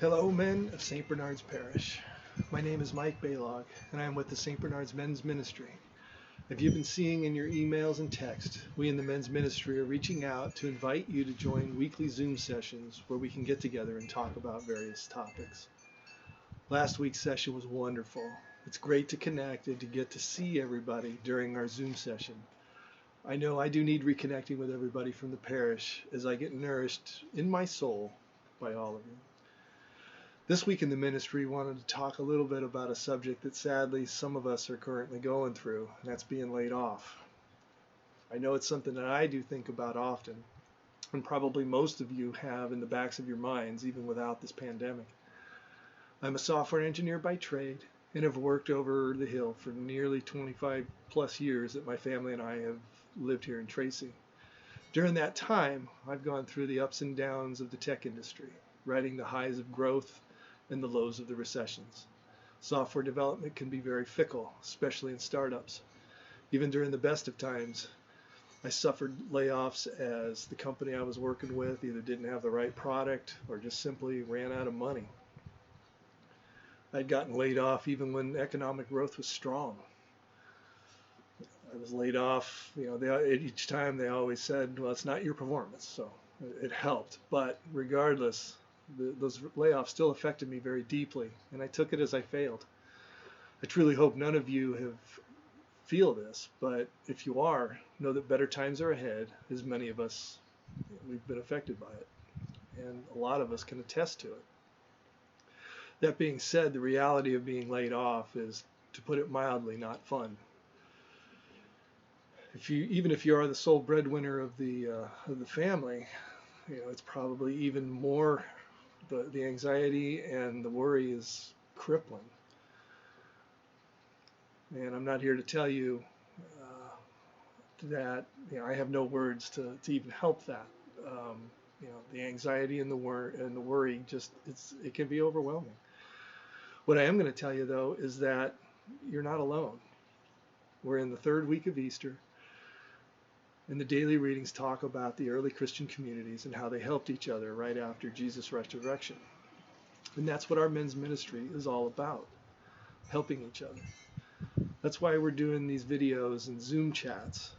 Hello, men of St. Bernard's Parish. My name is Mike Baylog, and I am with the St. Bernard's Men's Ministry. If you've been seeing in your emails and text, we in the Men's Ministry are reaching out to invite you to join weekly Zoom sessions where we can get together and talk about various topics. Last week's session was wonderful. It's great to connect and to get to see everybody during our Zoom session. I know I do need reconnecting with everybody from the parish as I get nourished in my soul by all of you. This week in the ministry, we wanted to talk a little bit about a subject that sadly some of us are currently going through, and that's being laid off. I know it's something that I do think about often, and probably most of you have in the backs of your minds, even without this pandemic. I'm a software engineer by trade, and have worked over the hill for nearly 25 plus years that my family and I have lived here in Tracy. During that time, I've gone through the ups and downs of the tech industry, riding the highs of growth and the lows of the recessions. Software development can be very fickle, especially in startups. Even during the best of times, I suffered layoffs as the company I was working with either didn't have the right product or just simply ran out of money. I'd gotten laid off even when economic growth was strong. I was laid off, each time they always said, well, it's not your performance, so it helped. But regardless, those layoffs still affected me very deeply, and I took it as I failed. I truly hope none of you feel this, but if you are, know that better times are ahead, as many of us, we've been affected by it, and a lot of us can attest to it. That being said, the reality of being laid off is, to put it mildly, not fun. Even if you are the sole breadwinner of the family, it's probably even more. The anxiety and the worry is crippling. And I'm not here to tell you that I have no words to even help that. The anxiety and the worry it can be overwhelming. What I am going to tell you though is that you're not alone. We're in the third week of Easter, and the daily readings talk about the early Christian communities and how they helped each other right after Jesus' resurrection. And that's what our men's ministry is all about, helping each other. That's why we're doing these videos and Zoom chats.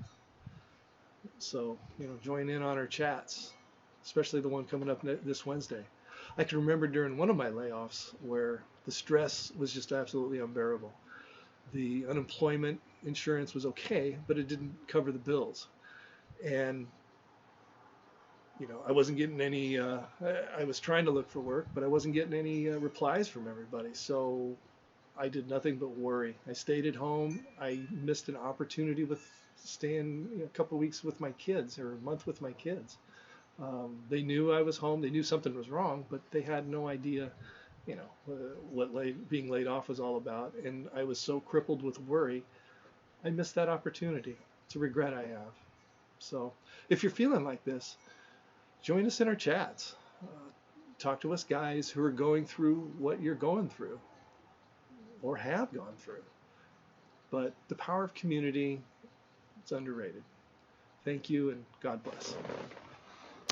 So, join in on our chats, especially the one coming up this Wednesday. I can remember during one of my layoffs where the stress was just absolutely unbearable. The unemployment insurance was okay, but it didn't cover the bills. And I wasn't getting any, I was trying to look for work, but I wasn't getting any replies from everybody. So I did nothing but worry. I stayed at home. I missed an opportunity with staying a couple of weeks with my kids, or a month with my kids. They knew I was home. They knew something was wrong, but they had no idea, what being laid off was all about. And I was so crippled with worry, I missed that opportunity. It's a regret I have. So if you're feeling like this, join us in our chats. Talk to us guys who are going through what you're going through or have gone through. But the power of community, it's underrated. Thank you, and God bless.